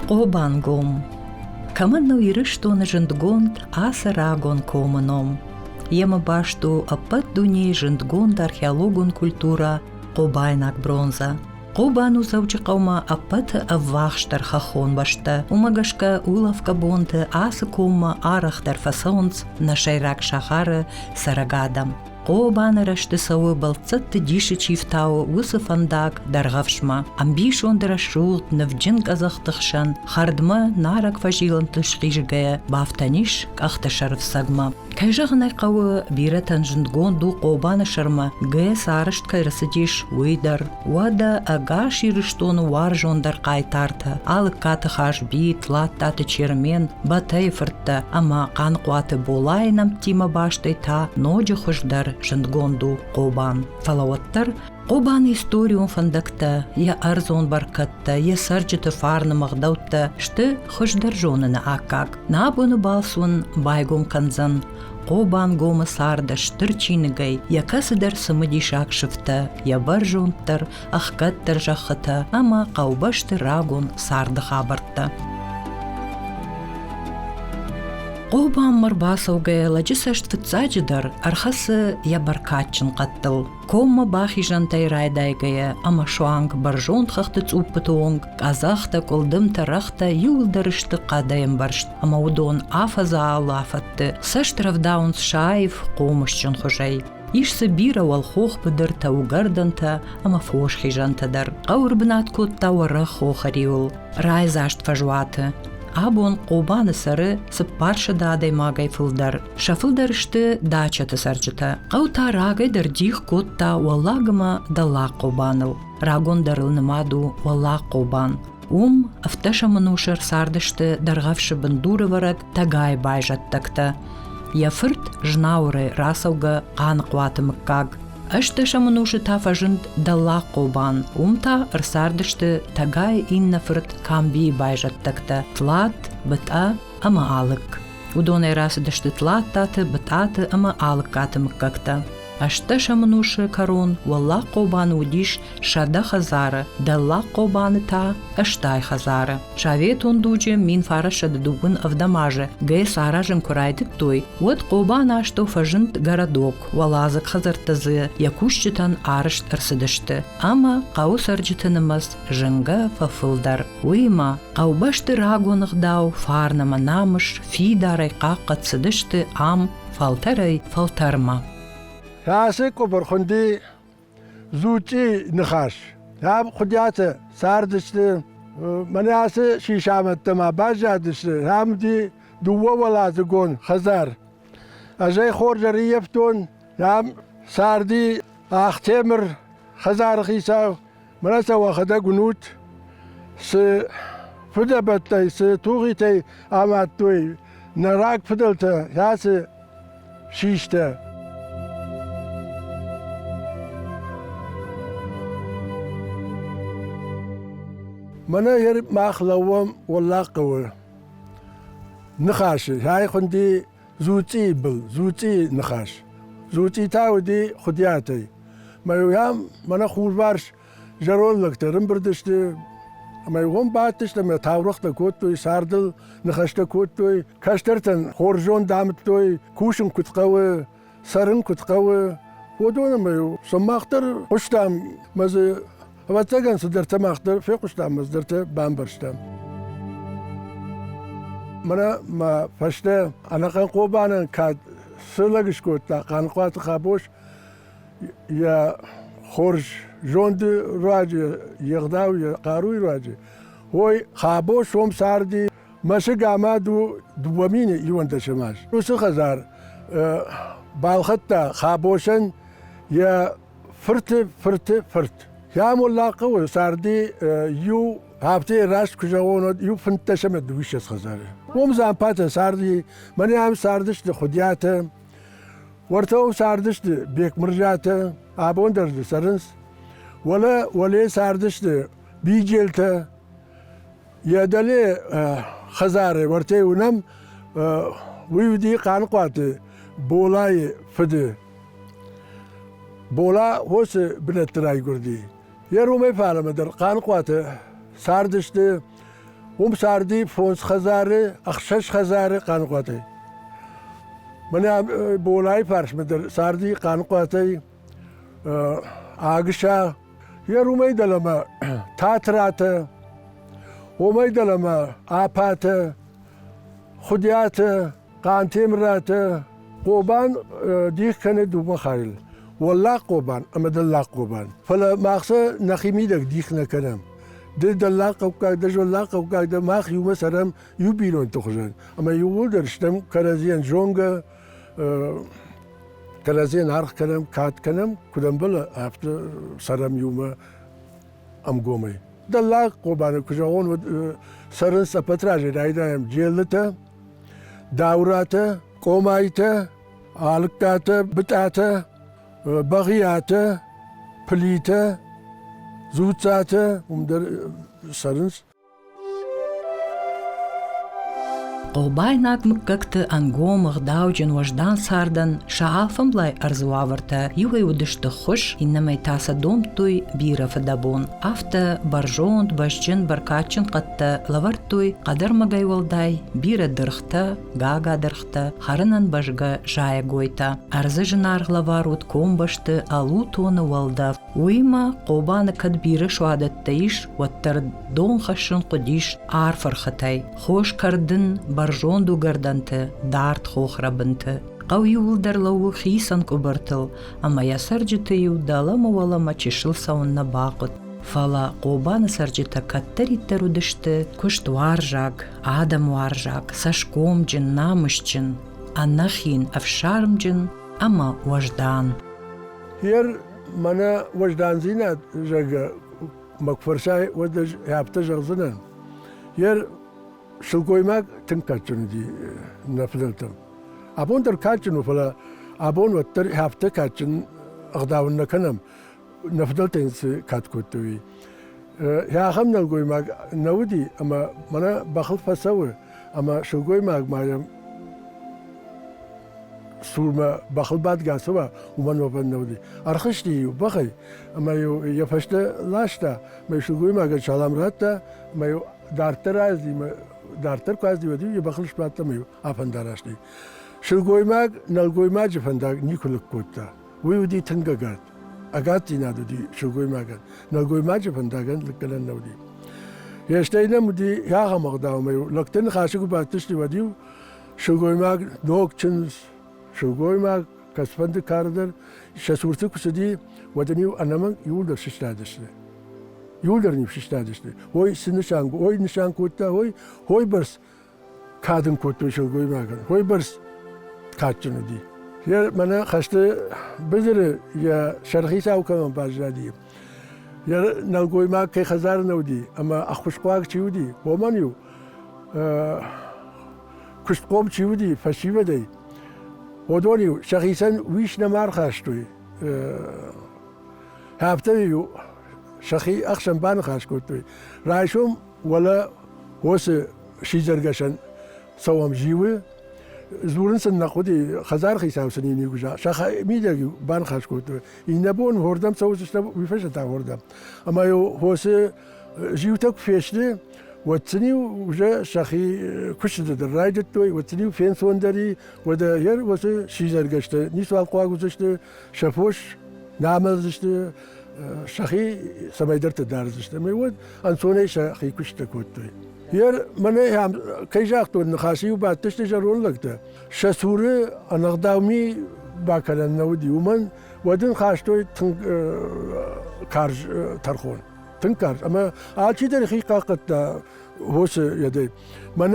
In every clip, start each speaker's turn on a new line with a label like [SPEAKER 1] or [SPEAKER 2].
[SPEAKER 1] Qobangom. Каманно ирыштон жындгонд асырагон комыном. Ема башту апат дуней жындгонд археологон культура Qobайнак бронза. Qobanu завчы қаума апат аввахштар хахон башта. Умагашка улавка бонты асы кома арахтар фасонц на шайрак шахары сарагадам. Qobаны рашты сауы балцатты диши чифтау усы фандак даргавшма. Амбишон дарашулт навджин казахтықшан хардма нарак фажилан тышқижгая бафтаниш кахташарв сагма. Кайжағынай қауы биретан жындгонду Qobаны шарма гая сарышт кайрасыдиш уйдар. Уада ага ширыштону варжондар қайтарты. Алык каты хаш бит, латтаты чермен, батай фыртта. Ама қан қуаты болайнам тима баштай та ноджы хождар жындгонду Qobан. Фалауаттар Qobан историон фандакта, я арзон баркатта, я сарджыты фарны мағдаутта, шты хождар жонына акак. Набуны балсун байгом канзан. Qobан гомы сарда штырчинігай, якасыдар сымыдишак шыфта, я бар жонттар, ахкаттар жақыта, ама қаубашты рагон сарды хабартта. Qobан марбасаугая ладжысашт фыцаджыдар, архасы я баркатчын қаттыл. Кома бахи жантай райдайгая, ама шуанг баржон хахтыц уппытуонг, казахта колдым тарахта юлдарышты қадайым баршт, ама удон афаза алафатты, саштравдаунс шаев қомышчын хожай. Ишсы бира валхох быдыр таугарданта, ама фошхи жантадар. Қаурбынат кот тауара хохариул, райзашт фажуаты. Абон Qobаны сары сыппаршы дадай магай фылдар. Шафылдарышты дачаты сарчыта. Қаута рагайдар дих котта валлагыма дала Qobаныл. Рагон дарылнымаду валла Qobан. Авташа манушар сардышты даргавшы бындуры варак тагай байжаттакта. Яфырт жнауры расауга қан қуаты мыккаг. Ашташа манушы тафажынд дала Qobан. Та ырсардышты тагай инна фырт камби байжаттакта. Тлат, быта, ама алык. Удонай расыдышты тлат таты, бытаты, ама алык каты мыккакта. Ашташа манушы карон валла Qobаны удиш шада хазары, дала Qobаны та аштай хазары. Шавет ондуджи мин фараша дадугын авдамажы, гай саражым курайдык той. Вот Qobаны ашто фажынт городок, валазык хазартазы, якушчытан арышт ырсыдышты. Ама қау сарджытынымыз жынга фафылдар. Уйма, қаубашты рагонығдау, фарнама намыш, фидарай қаққатсыдышты ам, фалтарай фалтарма.
[SPEAKER 2] Ясы кобархунди зучи нахаш. Ям худяты сардышты, манясы шишаматтама бажадышты, ямди дувавалазыгон хазар. Ажай хоржари ефтон, ям сарди ахтемір хазар хисав, манаса вахада гунут, с фудабаттай, с туғитай аматтуй, нарак фудалта, ясы шишта. منا يرب ماخ لوام والله قوي نخاش هاي خندي زوتي بل زوتي نخاش زوتي تاودي خدياتي ما يوم منا خور بارش جرول لك ترم بردشتي ما يوم باتش لما تاورخت كوتوي ساردل نخاشت كوتوي كاشترتن خورجون دامتوي كوشن كنت قوي سرن كنت قوي ودون ما يو سماختر قشتام مزي واتجن صدرت ماخدر في قشتام مصدرت بامبرشتام منا ما فشته أنا كان Qobаны كاد سلقش كوتا كان قات خابوش يا خورج جوند راجي يغداو يا قاروي راجي هوي خابوش هم ساردي ماشي قامادو دوامين يوند شماش وسو خزار بالخطة خابوشن يا فرت يا ملاقو ساردي يو هابتي راش كجاونو يو فنتشم دويش خزاري ومزان باتا ساردي مني عم ساردش لخدياته ورتو ساردش بيك مرجاته ابون درد سرنس ولا ساردش بيجلته يا دلي خزاري ورتي ونم ويودي قانقوات بولاي فدي بولا هوس بنتراي قردي يا رومي فعلا مدر قانقوات ساردشتي ساردی 15,000 6,000 قانقاتی من بولای فرش مدر ساردی قانقاتی آگشا یه رومی دلما تاترات ومی دلما آپات خودیات قانتیمرات قوبان دیخ کنه دوما خایل والله قوبان اما دل قوبان فلا ماخسه نخیمی دک دیخ نکنم ده الله قوقا ده الله قوقا ده ماخ یو مثلا یو بیرون تخزن اما یو درشتم کرازیان جونگا کرازیان هرخ کنم کات کنم کدام بله افت سرم یوما ام گومی ده الله قوبان کجاون و سرن سپتراجی رایدایم جلته داوراته قومایته آلکاته بتاته بغیاته پلیته زوتاته در سرنس
[SPEAKER 1] قوبايناك مككت أنقوم غداوجن وجدان ساردن شعافم لاي أرزواورتا يوغي ودشت خوش إنما يتاسا دومتوي بيرا فدابون أفتا برجوند بشجن بركاتشن قد لورتوي قدر مغاي والداي بيرا درختا غاغا درختا خارنن بشغا جايا غويتا أرزجن أرغلوارود كوم بشت ألوتون والدا ويما قوبانا كد بيرا شوادت تايش واتر دون خشن قديش آرفرختاي خوش كردن برجوندو گردنته دارت خوخ ربنته قوي ولدر لو خيسن كبرتل اما يا سرجته يودالا مولا ما چشل ساون نباقت فلا قوبان سرجته كتري ترودشت كشت وارجاك آدم وارجاك ساشكوم جن نامشجن أنخين أفشارم جن أما وجدان
[SPEAKER 2] هير منا وجدان زينات جاقا مكفرشاي ودج هابتا جغزنان هير شلقويماك تنكاتشن دي نفلتم أبون در كاتشن وفلا أبون وتر هابتا كاتشن أغداونا كنم نفلتين كات كوتوي يا خمنا القويماك نودي أما منا بخل فسوي أما شلقويماك ما سورما بخل بعد قاسوا ومن وبن نودي أرخشتي وبخي أما يفشت لاشتا ما شلقويماك شالام راتا ما دارتر ازدی ما دارتر کو ازدی ودی بخلش باتم یو افنداراشتی شلگویماگ نلگویماج فنداگ نیکول کوتا ویودی تنگگات اگاتی نادودی شلگویماگ نلگویماج فنداگن لکلن نودی یشتینا مودی یا مقداو میو لکتن خاشگو باتشتی ودیو شلگویماگ نوکچنز شلگویماگ کسفند کاردر شسورتی کسدی ودنیو انمان یولدر ششتادشتی يولدر نفسي تادشته هوي سنشانغ هوي نشان كوتا هوي برس كادن كوتو شلغوي ماغن هوي برس كاتشنو دي يا منا خشت بزر يا شرخي ساو كمان باجادي يا نلغوي ما كي خزار نودي اما اخوشقواك تشودي ومانيو كشقوم تشودي فشيودي ودونيو شخيسن ويش نمار خاشتوي هابتيو شخي أخشن بان خاش كوتوي رايشوم ولا وس شيزرغشن سوام جيوي زورن سن نقودي خزار خيساو سنين يوجا شخ ميدغ بان خاش كوتوي ينبون هوردم سوس ويفش تا هوردم اما يو هوس جيوتك فيشلي وتسني وجا شخي كشد الرايدتوي وتسني فين سوندري ودا ير وس شيزرغشت نيسوال قواغوزشت شفوش نامزشت شخي سمايدرت دارزشت ميود انسوني شخي كشت كوتوي ير من كي جاختو النخاسي وبعد تشتجرون لكتا شسوري انغداومي باكلا نودي ومن ودن خاشتوي كارج ترخون تنكارج اما عالشي درخي قاقت هوس يدي من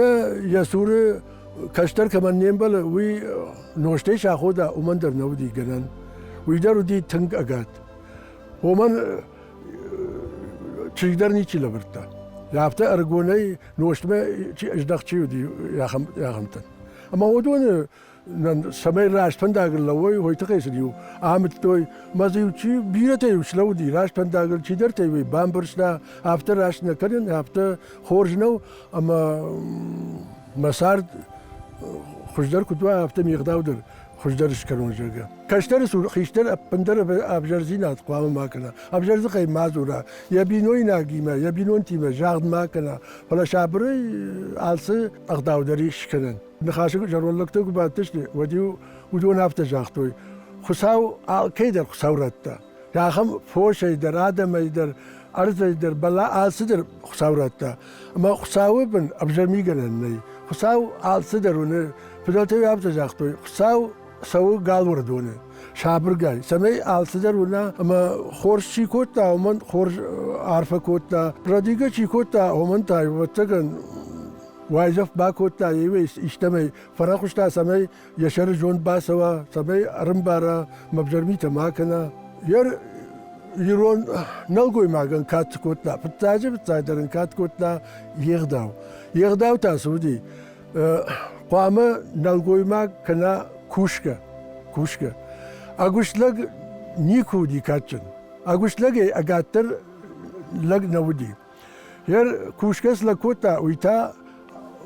[SPEAKER 2] يسوري كشتر كمان نيمبل وي نوشتي شاخودا ومن در نودي جنان ويدارو دي تنك اغات ومن تشيدرني تشي لبرتا لابتا ارغوني نوشتما اجداق تشيودي يا خمتن اما ودون سمي راش فنداغل لوي هوي تقيسديو احمد توي مازيو تشي بيرتي وشلودي راش فنداغل تشيدرتي وي بامبرسنا افتر راش نكرن افتر خورجنو اما مسار خجدر كدوا افتر ميغداودر خوشدرش كانوا جاكا كاشتر سور خيشتر بندر أبجرزينات قوام ما كنا أبجرز قي مازورا يبينوي ناقيمة يبينون تيمة جاغد ما كنا فلا شابري عالسي أغداو دريش كنن نخاشق جرولك توك باتشتي ودون هفته جاختوي خساو كيدر خساو رتا يا خم فوش يدر آدم يدر أرض يدر بلا آلسدر خساو رتا أما خساو بن أبجر ميغنن خساو آلسدر ونه فدلتوي هفته جاختوي خساو سو قال وردونه شابر جاي سمي آلسدر ونا أما خورش شي كوتا ومن خورش عارفة كوتا رديقة شي كوتا ومن تاي وتكن وايزف باكوتا يويس اجتمعي فراخشتا سمي يشر جون باسوا سمي أرمبارا مبجرمي تماكنا يرون نلقوي ماغن كات كوتا بتاجي بتاجرن كات كوتا يغداو تاسودي قامة نلقوي ماغ كنا كوشكا أقوش نيكو دي كاتشن أقوش أقاتر نودي ير كوشكس لكوتا ويتا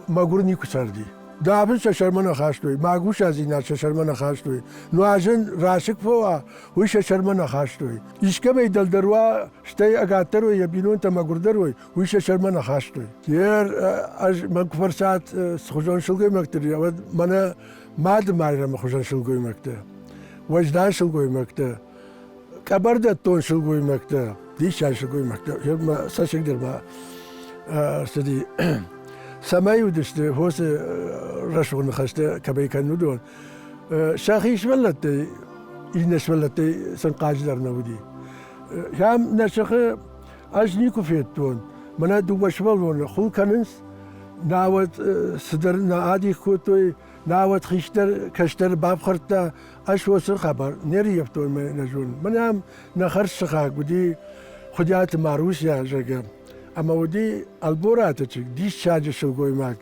[SPEAKER 2] ماغورني كسردي دابن ششرمنا خاشتوي ماغوش ازينا ششرمنا خاشتوي نواجن راشك فوا وش ششرمنا خاشتوي إشكا بيدل دروا شتي أقاتر ويبينون تماغوردروي وش ششرمنا خاشتوي ير مكفر ساعت خجون شلقي مكتر يا منا ماد مايرا مخجون شلقي مكتر وجدان شلقي مكتر كبرد تون شلقي مكتر ديش شلقي مكتر ير ما ساشقدر ما استدي سماي ودشت هوس رشون خشت كبي كانوا دون شاخيش ولتي إنش ولتي سنقاجدر نودي شام نشخ أجنيكو فيتون منا دوبا شبالون خل كننس ناوت صدر نعادي كوتوي ناوت خيشتر كشتر باب خرطة أشوس خبر نيري يفتون من نجون منام نخرش خاك بدي خديات ماروسيا جاكم أما ودي البوراتك دي شاجة شلقوي ماك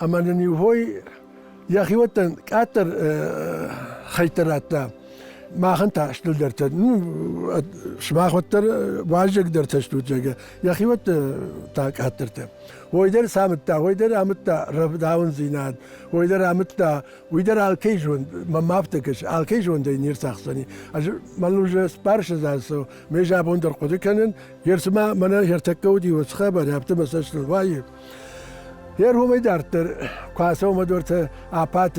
[SPEAKER 2] أما نيوهوي يا أخي وطن كاتر خيتراتا ما خنتا اشتل درتا شماخ وتر واجك درتا اشتو جاكا يا أخي وط تا كاترتا ويدر سامتا ويدر عمتا رفداون زيناد ويدر عمتا ويدر الكيجون ما افتكش الكيجون دي نير ساخسني مالوجا سبارش زاسو ميجا بوندر قدر كانن يرسما منا يرتكودي وسخابا يابت مساش الواي ير هو ميدارتر كاسو مدورت آبات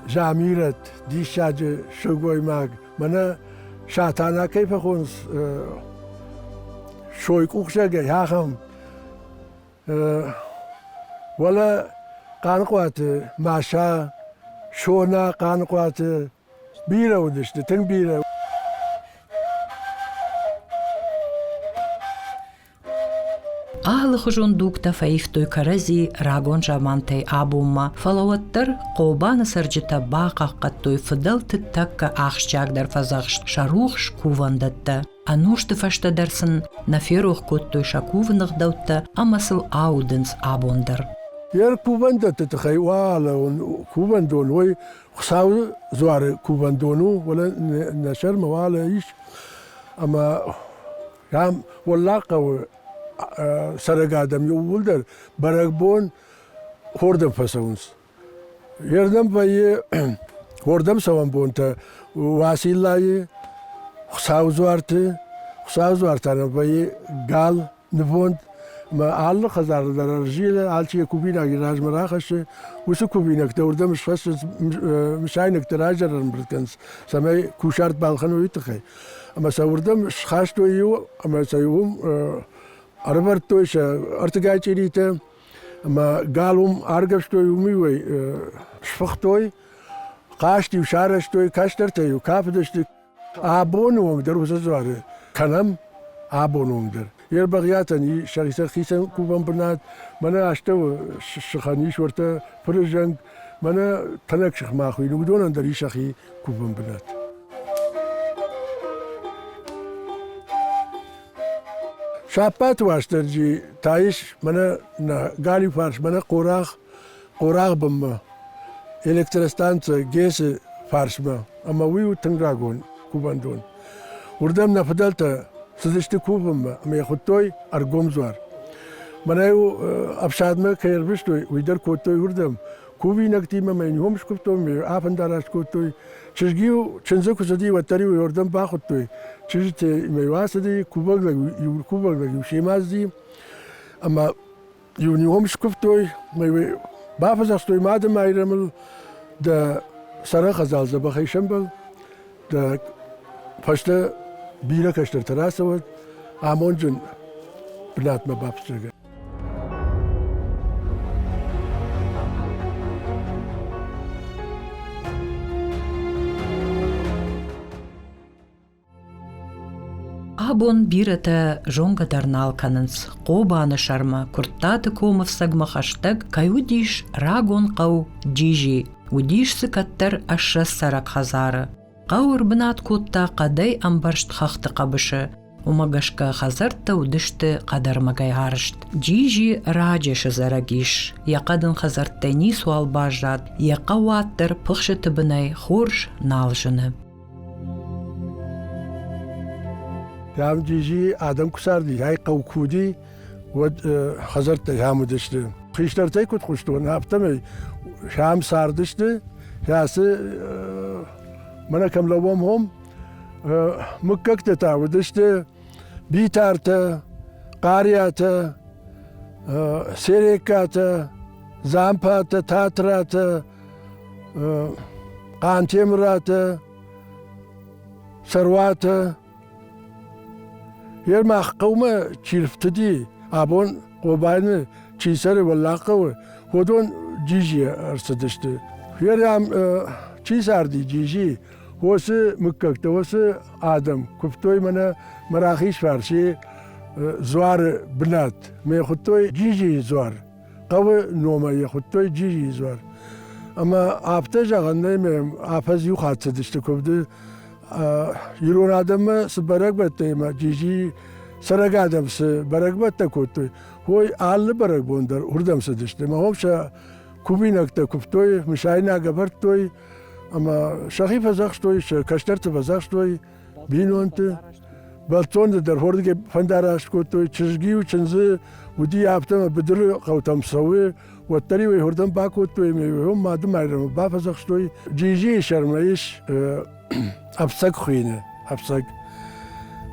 [SPEAKER 2] جاميرت دي شاج شوغوي ماغ منا شاتانا كيف خونس شوي كوخشاغا ياخم ولا قانقوات ماشا شونا قانقوات بيرا ودشت تن بيرا
[SPEAKER 1] أهل خجون دوكتا فايفتوي كرزي راغون جامانتي أبوما فلوتر قوبان سرجتا باقا قطوي فضلت التكا أخشجاك در فزاخش شاروخش كوفاندتا أنوشت فشتا درسن نفيروخ كوتوي شاكوفنغ دوتا أمسل أودنس أبوندر
[SPEAKER 2] ير كوفاندتا تخيوالا كوفاندون وي خساو زوار كوفاندونو ولا نشر موالا إيش أما يام واللاقا سرقادم يولدر برقبون خوردم فسونس يردم باي خوردم سوان بونتا واسيلاي خساو زوارت انا باي قال نفوند ما عال خزار درجيل عالشي كوبينا راج مراخش وسو كوبينك توردم مش فاس مش عينك تراجر المركنس سمي كوشارت بالخن ويتخي اما سوردم خاشتو يو اما سيوم أربرتوش أرتجاي تريته ما قالهم أرجعتوي وميوي شفختوي قاشتي وشارشتوي كاشترتي وكافدشتي أبونو مقدر وزواره كلام أبونو مقدر يربغياتني شريسة خيسة كوبان بنات منا أشتو شخانيش ورتا فرجنج منا تنك شخ ماخوي نقدون عندري شخي كوبان بنات شابات واشترجي تايش منا غالي فارش منا قراغ بما إلكترستانت جيس فارش ما أما ويو تنراغون كوبان دون وردم نفدلت سدشت كوبما أما يخطوي أرقوم زوار منا يو أبشاد ما كيربشتوي ويدر كوتوي وردم كوبي نكتي ما ينهم شكبتو مي أفن داراش كوتوي تشجيو تشنزكو سدي وتريو يوردن باخدتوي تشجت ميواسدي كوبك يوشيمازدي أما يونيهم شكبتوي مي بافزاستوي مادم أيرمل دا سرخ زال زبخي شمبل دا فشتا بيلا كشتر تراسوت آمونجن بلاد ما بابسترغ
[SPEAKER 1] Абон бирата жонга дарналканынс, қобаны шарма, курттаты комов сагма хаштаг, каюдиш рагон қау джижи, удиш сыкаттар аша сарак хазары. Қауыр бінат котта қадай амбаршт хақты қабышы, умагашка хазарта удышты қадармагай арышт. Джижи раджешы зарагиш, яқадын хазарттайни суал бажат, яқа уаттыр пықшы тыбынай хорш налжыны.
[SPEAKER 2] يام جيجي آدم كساردي هاي قوكودي ود خزرت يامو دشت خيشترتي كنت خشتون هابتمي شام ساردشت ياس منا كم لوم هم مككت تعودشت بيتارتا قارياتا سيريكاتا زامباتا تاتراتا قانتيمراتا سرواتا يرمى قومة تشيلفتدي أبون قبائل تشيسر ولا قوة هودون جيجي أرصدشت يرام تشيساردي جيجي هوس مككت هوس آدم كفتوي منا مراخيش فارشي زوار بنات ما يخطوي جيجي زوار قوة نوما يخطوي جيجي زوار أما أبتجا غني ما أفز يخاط صدشت كفد يرون آدم سبرق بته ما جيجي سرق آدم سبرق بته كوتوي هو آل برق بوندر هردم سدشته ما هم شا كوبينك تكفتوي مشاينا قبرتوي أما شخيف زخشتوي كشترت بزخشتوي بينونت بلتون در هردك فنداراش كوتوي تشجيو تشنزي ودي عبتم بدر قوتم سوي والتري وهردم باكوتوي هم ما دم عيرم بافزخشتوي جيجي شرميش أبسك خينه أبسك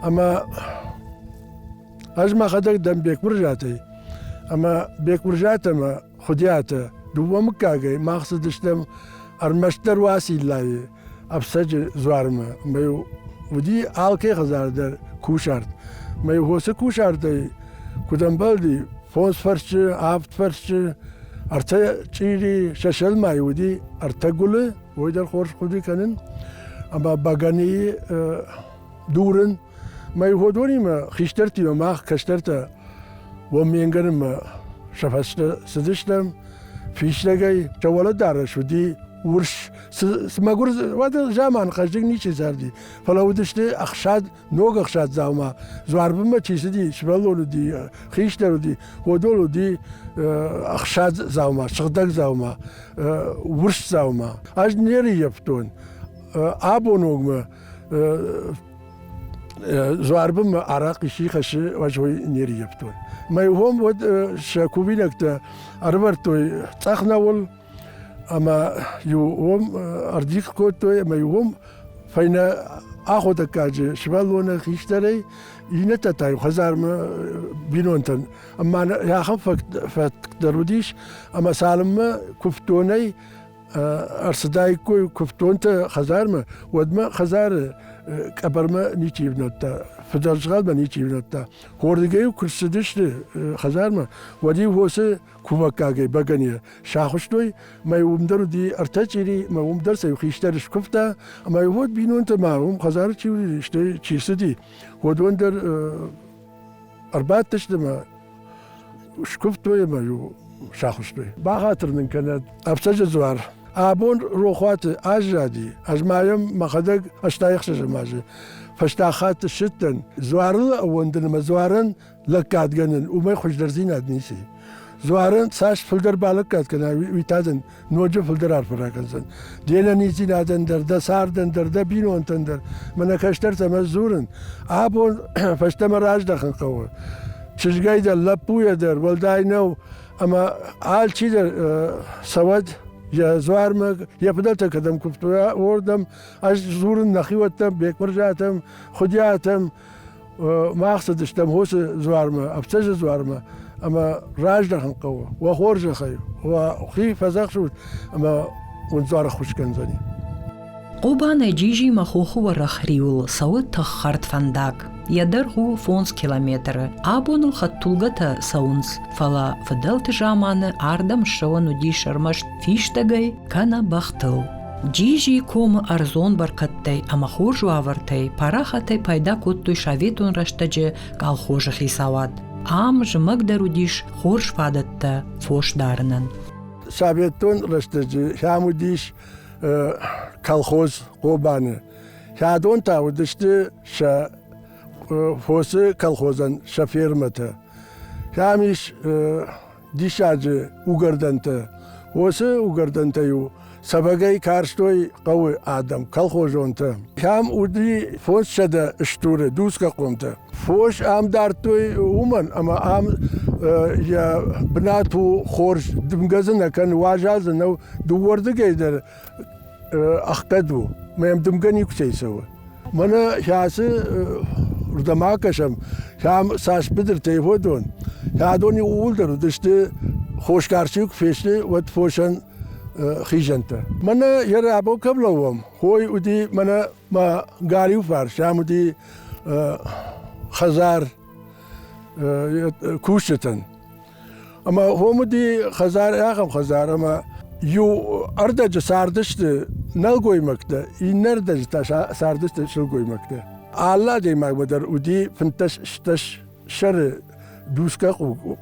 [SPEAKER 2] أما أجمع خدك دم بيك برجاتي أما بيك برجاته ما خدياته دوا مكاجي ما أقصدش دم أرمشتر واسي لاي أبسج زوارما ما ودي آلكي خزار در كوشارد ما هوس كوشارد كدم بلدي فونس فرش آفت فرش أرتا تشيري ششل ما يودي أرتا قله ويدر خورش خدي كنن أما باغاني دورن ما يهودوني ما خشترتي ما كشترتا ومينغن ما شفست سدشتم فيش لقي جوالة دارش ودي ورش سماغور وهذا جامان خشدك نيشي زاردي فلو دشتي أخشاد نوغ أخشاد زاوما زوار بما تشيسدي شبالولو دي خيشتر دي ودولو دي أخشاد زاوما شغدك زاوما ورش زاوما أج نيري يفتون أبونوغ زواربم عراقي شيخش وجهي نيري يبتون ما يهم ود شاكوبينك تا أربرتوي تخناول أما يوم أرديك كوتوي ما يهم فينا أخذ كاجي شبالونا خيشتري ينتا تاي خزار ما بينونتن أما يا خف فتقدروديش أما سالم كفتوني أرصدايكو كفتونت خزارما ودما خزار كبرما نيتي بنوتا فدرجال ما نيتي بنوتا هوردجيو كرسدش خزارما ودي هوس كوباكاجي باغانيا شاخشتوي ما يومدر دي ارتاجيري ما يومدر سيخيشترش كفتا ما يود بينونت معهم خزار تشي شتي تشيسدي ودوندر أربعة ما شكفتوي ما يو شاخشتوي باخاطر من كانت أبسج زوار أبون روخات أجدادي أجمعهم ما خدق أشتايخش جماجي فاشتاخات الشتن زوارن وندن ما زوارن لكاد جنن وما يخش درزين أدنيسي زوارن ساش فلدر بالكات كنا ويتادن نوجه فلدر عرفنا كنزن دينا نيزي نادن دردا ساردن دردا بينو انتندر من كشتر تمزورن أبون فاشتمر راج دخن قوة تشجعي در لبويا در ولداي نو أما عال شي در سواد يا زوارمك يا بدلت كدم كفت وردم اش زور النخي وتم بيك مرجعتم خدياتم ما اقصدش دم هوس زوارما ابتج زوارما اما راجل قوه وخورج خي وخي فزاخ اما ونزار خوش كنزني
[SPEAKER 1] قوبان جيجي مخوخو ورخريول صوت تخرت فنداك يدرغو فونس كيلومتر ابونو خطولغتا ساونس فلا فدلت جامانه اردم شونو دي شرمش فيشتغي كانا بختل جيجي كوم ارزون بركتتي اما خوش واورتي парахатي пайда коттуй шаветун раштаджи колхозы хисават ам жмагдеру диш хорш фадатта фош дарнан
[SPEAKER 2] شابتون رشتجي شامو ديش колхоз قوبانه شادون تاودشت شا فوس колхозан شفيرمته شاميش ديشاجي وغردنته وس وغردنته يو سبقي كارشتوي قوي آدم колхозонته شام ودي فوس شدا اشتوره دوسكا قومته فوش ام دارتوي ومن اما ام يا بناتو خورج دمغزنا كان واجازنا دوورد جيدر اخقدو ما يمدمغني كشي سوا منا شاس ردماكشم شام ساش بدر تيفودون شادوني اولدر دشت خوشكارشيك فيشتي ود فوشن خيجنتا منا يرابو قبلهم خوي ودي منا ما غاريو فار شام ودي خزار كوشتن اما هم دي خزار اخم خزار اما يو اردج ساردشت نلغوي مكته ينردج ساردشت شلغوي مكته الله دي ما بدر ودي فنتش شتش شر دوسكا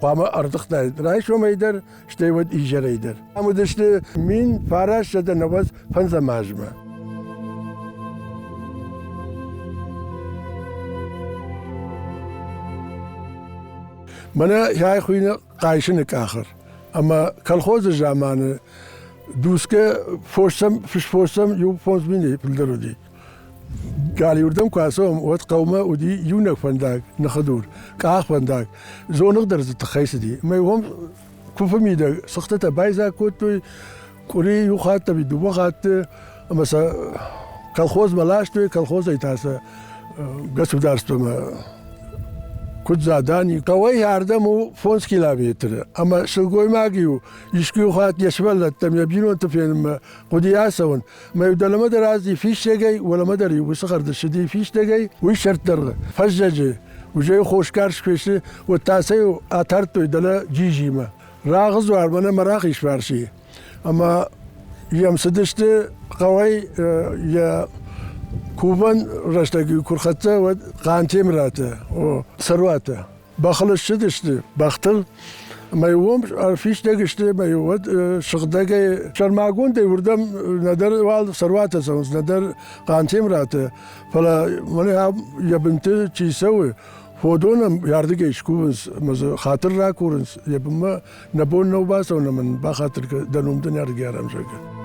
[SPEAKER 2] قوما اردختا رايش وما يدر شتي ود ايجر يدر اما دشت مين فراش شد نواز فنزا ماجمه منا هاي خوينا قايشنك آخر أما كالخوز الجامانة دوسكا فورسم فيش فورسم يو فونس مني بالدرو دي قال يردم كاسوم وات قومة ودي يونك فنداك نخدور كاخ فنداك زو نقدر تتخيس دي ما يوم كوفا ميدا سخطة بايزا كوتوي كوري يوخات بدو بخات أما سا كالخوز ملاشتوي كالخوز ايتاسا قصو دارستو ما كنت زاداني قوي ياردمو فونس كيلومتر اما شلقوي ماجيو يشكيو خات يشبل تم يبينو انت فين قدياسون ما يدل مدر ازي فيش تجي ولا مدر يوسخر دشدي فيش تجي ويشرت در فجج وجاي خوشكارش فيش والتاسيو اترتو يدل جيجي ما راغز وارمنا مراقيش فارشي اما يوم سدشت قوي يا كوبان رشتاقي كورخته و قانتي مراته و سرواته بخلش شدشت بختل ما يوم فيش دقشتي ما يود شغداقي شرماقون دي وردم ندر وال سرواته سونس ندر قانتي مراته فلا مني يا بنتي شي يسوي فودون ياردقي شكونس خاطر راكورنس يبما نبون نوباسونا من بخاطر دنوم دنيا رجال شكل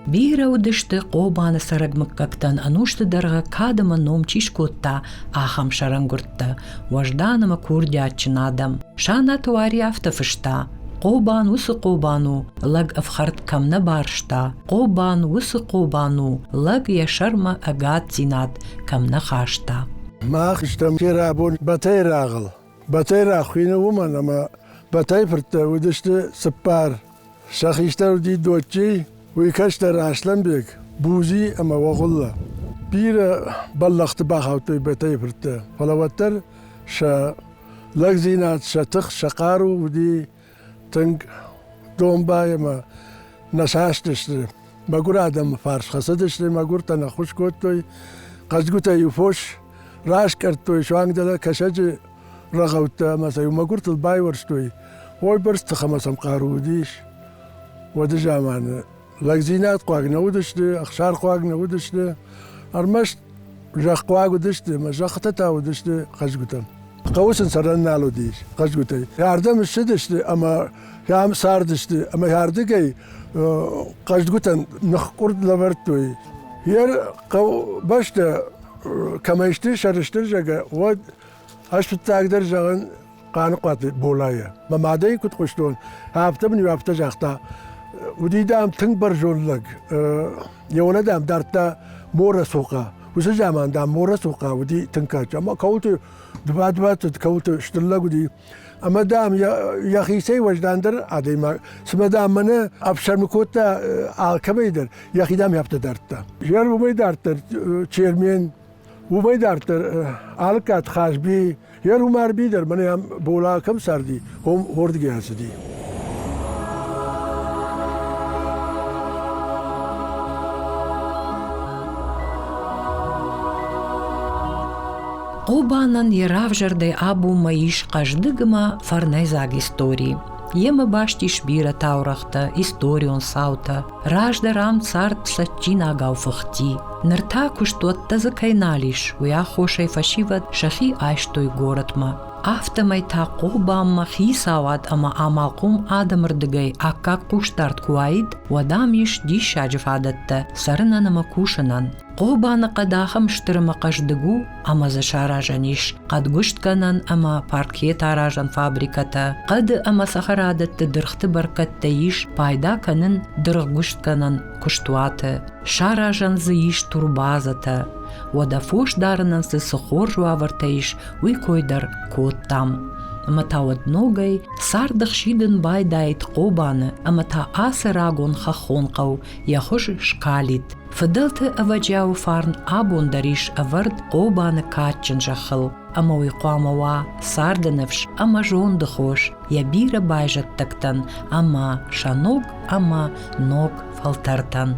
[SPEAKER 1] بيرا ودشت قوبان سرق مككتن انوشت درغا كادما نوم چيشكوتا آخم شرنگورتا وجدانما كوردياتشن آدم شانا تواري افتفشتا قوبان وس قوبانو لگ افخرت كم نبارشتا قوبان وس قوبانو لگ يشرما اگات زينات كم نخاشتا
[SPEAKER 2] ما خشتم كيرابون باتي راغل باتي راخوين ومن اما باتي فرتا ودشت سبار شاخيشتا ودي دوتشي ويكشتر أشلم بيك بوزي أما وغلا بيرا بلغت باخوتي بتاي فرتا فلوتر شا لغزينات شا تخ شقارو ودي تنك دوم باي ما نشاشتش ما قول آدم فارش خصدش ما قول تنا خوش كوتوي قزقوتا يفوش راش كرتوي شوانك دلا كشج رغوتا مثلا ما قلت الباي ورشتوي وي برست خمسم قارو وديش ودجا معنا لغزينات قواق نودشتي اخشار قواق نودشتي ارمشت جاق قواق ودشتي ما جاقتتا ودشتي قزقوتا قوسن سرنا له ديش قزقوتا ياردم الشدشتي اما يام ساردشتي اما ياردقي قزقوتا نخقرد لبرتوي هير قو باشتا كما يشتي شرشتر جاقا ود اش بتاقدر جاغن قانقات بولايا ما مادي كنت قشتون هافتمني وافتا جاختا ودي دام تنبر جولك يولا دام دارتا مورا سوقا وسجامان دام مورا سوقا ودي تنكاج اما كولت دبات كولت اشتلك ودي اما دام يا خيسي وجداندر عادي ما سما دام من ابشر مكوتا كميدر يا خي دام يافتا دارتا جير ومي دارتا تشيرمين ومي دارتا الكات خاشبي يا رومار بيدر من يام بولا كم سردي هم هوردگي هسدي
[SPEAKER 1] Quba'nın yeravjerde abu mayish qashdygma farnezag istorии. Ема башти шбира таурахта, историон саута, раждарам царт псатчина гауфахти. Нырта куштуатта закайналиш, уя хошай фашиват шахи айштой городма. Автомайта Quba'ma хисават ама амалқум адамырдыгай акка куштарт куаид, вадамиш дишаджфадатта, сарынанама кушанан. Quba'ны qadaham штырма qashdыгу, ама зашаражаниш, qad гуштканан ама паркет аражан фабриката, qad ама сахарадатты дырхты баркаттаиш, пайда канын дырх гуштканан куштуаты, шаражан зыиш турбазата, вада фош дарынан сы сохор жуавартаиш, уй койдар коттам. Ама та одногай сардах шиден байдайт Quba'ны, ама та асырагон хахонқау, яхош шкалит. Фыдылты аваджау фарн абун дариш авард Quba'ны катчын жахыл. Ама уйқуамава сардынывш, ама жонды хош, ябира байжаттактан, ама шаног, ама ног фалтартан.